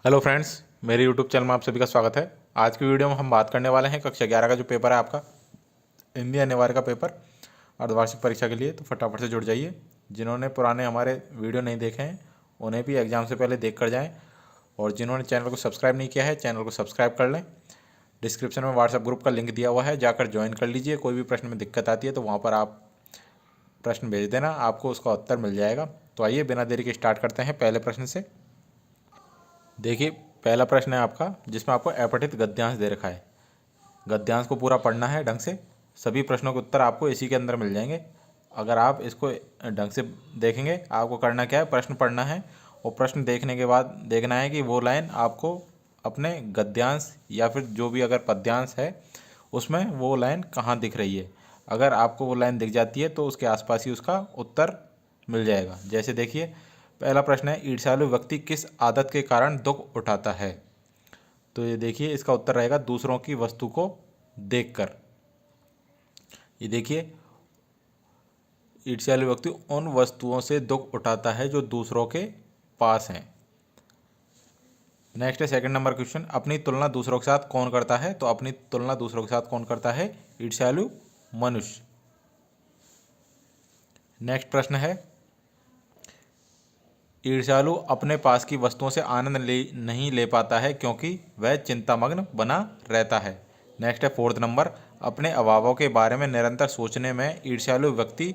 Hello friends, मेरे YouTube channel में आप सभी का स्वागत है। आज की वीडियो में हम बात करने वाले हैं कक्षा 11 का जो पेपर है आपका हिंदी अनिवार्य का पेपर अर्धवार्षिक परीक्षा के लिए। तो फटाफट से जुड़ जाइए। जिन्होंने पुराने हमारे वीडियो नहीं देखे हैं उन्हें भी एग्जाम से पहले देख कर जाएँ, और जिन्होंने चैनल को सब्सक्राइब नहीं किया है चैनल को सब्सक्राइब कर लें। डिस्क्रिप्शन में व्हाट्सएप ग्रुप का लिंक दिया हुआ है, जाकर ज्वाइन कर लीजिए। कोई भी प्रश्न में दिक्कत आती है तो वहाँ पर आप प्रश्न भेज देना, आपको उसका उत्तर मिल जाएगा। तो आइए बिना देरी के स्टार्ट करते हैं पहले प्रश्न से। देखिए, पहला प्रश्न है आपका जिसमें आपको अपठित गद्यांश दे रखा है। गद्यांश को पूरा पढ़ना है ढंग से। सभी प्रश्नों के उत्तर आपको इसी के अंदर मिल जाएंगे। अगर आप इसको ढंग से देखेंगे, आपको करना क्या है, प्रश्न पढ़ना है और प्रश्न देखने के बाद देखना है कि वो लाइन आपको अपने गद्यांश या फिर जो भी अगर पद्यांश है उसमें वो लाइन कहाँ दिख रही है। अगर आपको वो लाइन दिख जाती है तो उसके आसपास ही उसका उत्तर मिल जाएगा। जैसे देखिए, पहला प्रश्न है, ईर्ष्यालु व्यक्ति किस आदत के कारण दुख उठाता है। तो ये देखिए, इसका उत्तर रहेगा दूसरों की वस्तु को देखकर। ये देखिए, ईर्ष्यालु व्यक्ति उन वस्तुओं से दुख उठाता है जो दूसरों के पास हैं। नेक्स्ट है सेकंड नंबर क्वेश्चन, अपनी तुलना दूसरों के साथ कौन करता है। तो अपनी तुलना दूसरों के साथ कौन करता है? ईर्ष्यालु मनुष्य। नेक्स्ट प्रश्न है, ईर्ष्यालु अपने पास की वस्तुओं से आनंद नहीं ले पाता है क्योंकि वह चिंतामग्न बना रहता है। नेक्स्ट है फोर्थ नंबर, अपने अभावों के बारे में निरंतर सोचने में ईर्ष्यालु व्यक्ति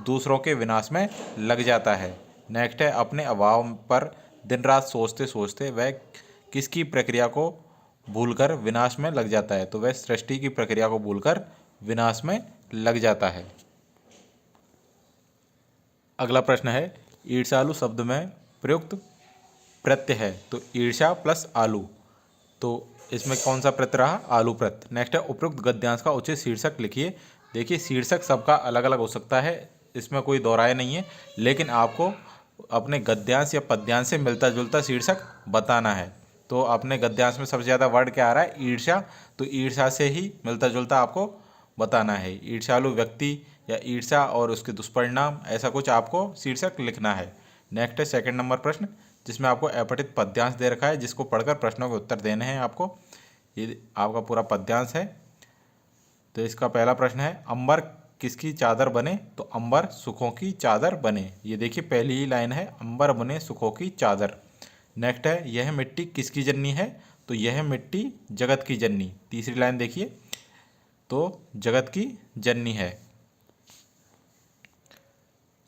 दूसरों के विनाश में लग जाता है। नेक्स्ट है, अपने अभाव पर दिन रात सोचते सोचते वह किसकी प्रक्रिया को भूलकर विनाश में लग जाता है। तो वह सृष्टि की प्रक्रिया को भूलकर विनाश में लग जाता है। अगला प्रश्न है, ईर्ष्यालु शब्द में प्रयुक्त प्रत्यय है। तो ईर्ष्या प्लस आलू, तो इसमें कौन सा प्रत्यय रहा? आलू प्रत्यय। नेक्स्ट है, उपयुक्त गद्यांश का उचित शीर्षक लिखिए। देखिए, शीर्षक सबका अलग अलग हो सकता है, इसमें कोई दोहराया नहीं है, लेकिन आपको अपने गद्यांश या पद्यांश से मिलता जुलता शीर्षक बताना है। तो अपने गद्यांश में सबसे ज़्यादा वर्ड क्या आ रहा है? ईर्ष्या। तो ईर्ष्या से ही मिलता जुलता आपको बताना है। ईर्ष्यालु व्यक्ति या ईर्ष्या और उसके दुष्परिणाम, ऐसा कुछ आपको शीर्षक लिखना है। नेक्स्ट है सेकंड नंबर प्रश्न, जिसमें आपको अपठित पद्यांश दे रखा है, जिसको पढ़कर प्रश्नों के उत्तर देने हैं आपको। ये आपका पूरा पद्यांश है। तो इसका पहला प्रश्न है, अंबर किसकी चादर बने। तो अंबर सुखों की चादर बने। ये देखिए, पहली ही लाइन है, अंबर बने सुखों की चादर। नेक्स्ट है, यह मिट्टी किसकी जननी है। तो यह मिट्टी जगत की जननी। तीसरी लाइन देखिए, तो जगत की जननी है।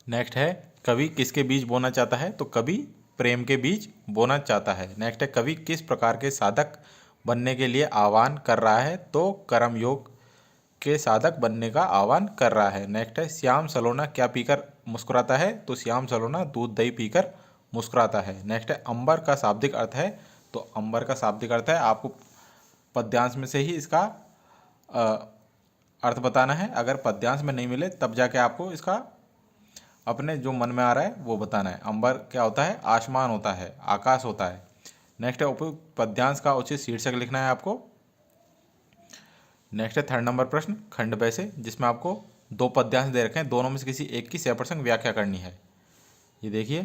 नेक्स्ट है, कवि किसके बीज बोना चाहता है। तो कवि प्रेम के बीज बोना चाहता है। नेक्स्ट है, कवि किस प्रकार के साधक बनने के लिए आह्वान कर रहा है। तो कर्मयोग के साधक बनने का आह्वान कर रहा है। नेक्स्ट है, श्याम सलोना क्या पीकर मुस्कुराता है। तो श्याम सलोना दूध दही पीकर मुस्कुराता है। नेक्स्ट है, अंबर का शाब्दिक अर्थ है। तो अंबर का शाब्दिक अर्थ है, आपको पद्यांश में से ही इसका अर्थ बताना है। अगर पद्यांश में नहीं मिले तब जाके आपको इसका अपने जो मन में आ रहा है वो बताना है। अंबर क्या होता है? आसमान होता है, आकाश होता है। नेक्स्ट है, उपयुक्त पद्यांश का उचित शीर्षक लिखना है आपको। नेक्स्ट है थर्ड नंबर प्रश्न, खंड ब से, जिसमें आपको दो पद्यांश दे रखे हैं, दोनों में से किसी एक की सप्रसंग व्याख्या करनी है। ये देखिए,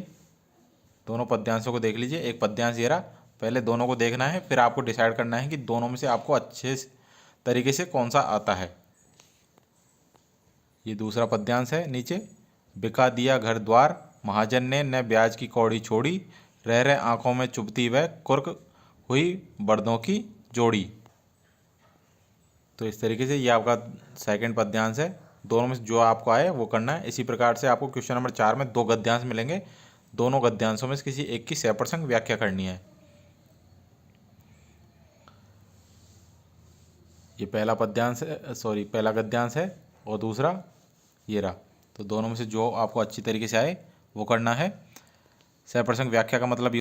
दोनों पद्यांशों को देख लीजिए। एक पद्यांश ये रहा, पहले दोनों को देखना है, फिर आपको डिसाइड करना है कि दोनों में से आपको अच्छे तरीके से कौन सा आता है। ये दूसरा पद्यांश है नीचे, बिका दिया घर द्वार महाजन ने न ब्याज की कौड़ी छोड़ी, रह रहे आंखों में चुभती वह कुर्क हुई बर्दों की जोड़ी। तो इस तरीके से ये आपका सेकंड पद्यांश है। दोनों में से जो आपको आए वो करना है। इसी प्रकार से आपको क्वेश्चन नंबर 4 में दो गद्यांश मिलेंगे, दोनों गद्यांशों में से किसी एक की सप्रसंग व्याख्या करनी है। ये पहला पद्यांश है, सॉरी पहला गद्यांश है, और दूसरा ये रहा। तो दोनों में से जो आपको अच्छी तरीके से आए वो करना है। सप्रसंग व्याख्या का मतलब।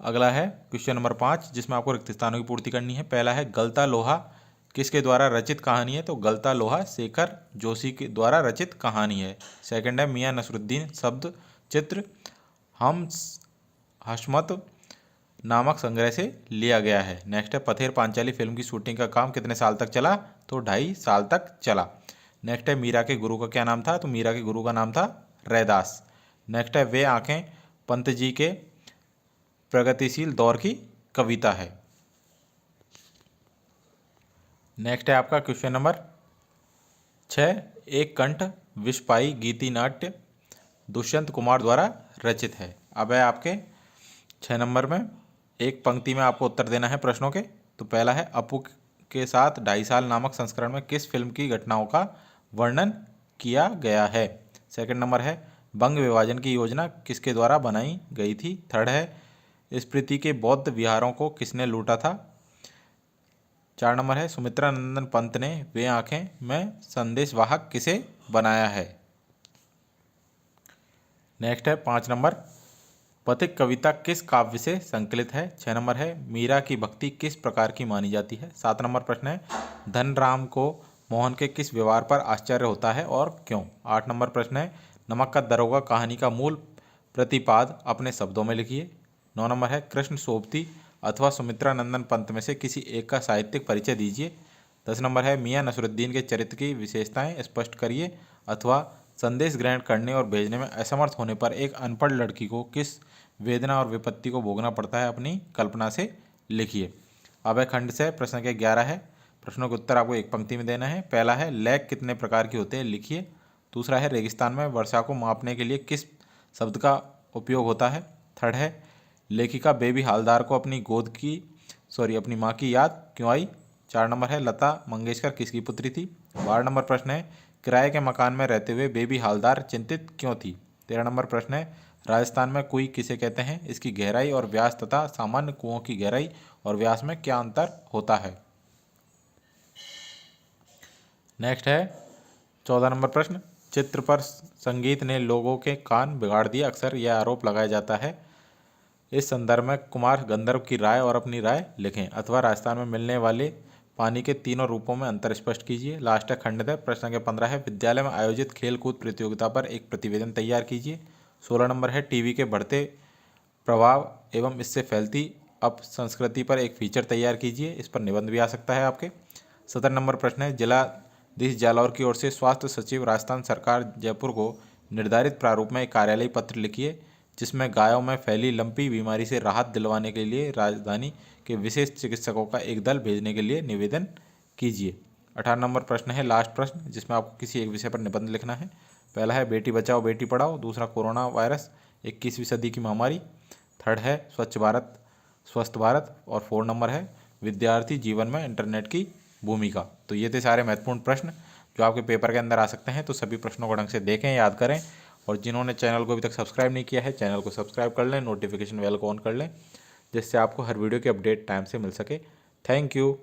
अगला है क्वेश्चन नंबर 5, जिसमें आपको रिक्त स्थानों की पूर्ति करनी है। पहला है, गलता लोहा किसके द्वारा रचित कहानी है। तो गलता लोहा शेखर जोशी के द्वारा रचित कहानी है। सेकंड है, मियां नसरुद्दीन शब्द चित्र हम हशमत नामक संग्रह से लिया गया है। नेक्स्ट है, पथेर पांचाली फिल्म की शूटिंग का काम कितने साल तक चला। तो 2.5 साल तक चला। नेक्स्ट है, मीरा के गुरु का क्या नाम था। तो मीरा के गुरु का नाम था रैदास। नेक्स्ट है, वे आंखें पंत जी के प्रगतिशील दौर की कविता है। नेक्स्ट है आपका क्वेश्चन नंबर 6। एक कंठ विषपाई गीति नाट्य दुष्यंत कुमार द्वारा रचित है। अब है आपके 6 नंबर में एक पंक्ति में आपको उत्तर देना है प्रश्नों के। तो पहला है अपू के साथ 2.5 साल नामक संस्करण में किस फिल्म की घटनाओं का वर्णन किया गया है। सेकंड नंबर है बंग विभाजन की योजना किसके द्वारा बनाई गई थी। थर्ड है स्मृति के बौद्ध विहारों को किसने लूटा था। 4 नंबर है सुमित्रा नंदन पंत ने वे आंखें में संदेशवाहक किसे बनाया है। नेक्स्ट है 5 नंबर पथिक कविता किस काव्य से संकलित है। 6 नंबर है मीरा की भक्ति किस प्रकार की मानी जाती है। 7 नंबर प्रश्न है धनराम को मोहन के किस व्यवहार पर आश्चर्य होता है और क्यों। 8 नंबर प्रश्न है नमक का दरोगा कहानी का मूल प्रतिपाद अपने शब्दों में लिखिए। 9 नंबर है कृष्ण सोबती अथवा सुमित्रा नंदन पंत में से किसी एक का साहित्यिक परिचय दीजिए। 10 नंबर है मियां नसरुद्दीन के चरित्र की विशेषताएं स्पष्ट करिए अथवा संदेश ग्रहण करने और भेजने में असमर्थ होने पर एक अनपढ़ लड़की को किस वेदना और विपत्ति को भोगना पड़ता है अपनी कल्पना से लिखिए। अब है खंड से प्रश्न के 11 है। प्रश्नों के उत्तर आपको एक पंक्ति में देना है। पहला है लेक कितने प्रकार के होते हैं लिखिए। दूसरा है रेगिस्तान में वर्षा को मापने के लिए किस शब्द का उपयोग होता है। थर्ड है लेखिका बेबी हालदार को अपनी माँ की याद क्यों आई। 4 नंबर है लता मंगेशकर किसकी पुत्री थी। 12 नंबर प्रश्न है किराए के मकान में रहते हुए बेबी हालदार चिंतित क्यों थी। 13 नंबर प्रश्न है राजस्थान में कुएं किसे कहते हैं, इसकी गहराई और व्यास तथा सामान्य कुओं की गहराई और व्यास में क्या अंतर होता है। नेक्स्ट है 14 नंबर प्रश्न चित्र पर संगीत ने लोगों के कान बिगाड़ दिए, अक्सर यह आरोप लगाया जाता है। इस संदर्भ में कुमार गंधर्व की राय और अपनी राय लिखें अथवा राजस्थान में मिलने वाले पानी के तीनों रूपों में अंतर स्पष्ट कीजिए। लास्ट है खंडित है। प्रश्न के 15 है विद्यालय में आयोजित खेल कूद प्रतियोगिता पर एक प्रतिवेदन तैयार कीजिए। 16 नंबर है टीवी के बढ़ते प्रभाव एवं इससे फैलती अपसंस्कृति पर एक फीचर तैयार कीजिए। इस पर निबंध भी आ सकता है आपके। 17 नंबर प्रश्न है जिलाधीश जालौर की ओर से स्वास्थ्य सचिव राजस्थान सरकार जयपुर को निर्धारित प्रारूप में एक कार्यालयी पत्र लिखिए जिसमें गायों में फैली लंपी बीमारी से राहत दिलवाने के लिए राजधानी के विशेष चिकित्सकों का एक दल भेजने के लिए निवेदन कीजिए। 18 नंबर प्रश्न है लास्ट प्रश्न जिसमें आपको किसी एक विषय पर निबंध लिखना है। पहला है बेटी बचाओ बेटी पढ़ाओ, दूसरा कोरोना वायरस 21वीं सदी की महामारी, थर्ड है स्वच्छ भारत स्वस्थ भारत और 4 नंबर है विद्यार्थी जीवन में इंटरनेट की भूमिका। तो ये थे सारे महत्वपूर्ण प्रश्न जो आपके पेपर के अंदर आ सकते हैं। तो सभी प्रश्नों को ढंग से देखें, याद करें और जिन्होंने चैनल को अभी तक सब्सक्राइब नहीं किया है चैनल को सब्सक्राइब कर लें, नोटिफिकेशन बेल को ऑन कर लें जिससे आपको हर वीडियो की अपडेट टाइम से मिल सके। Thank you.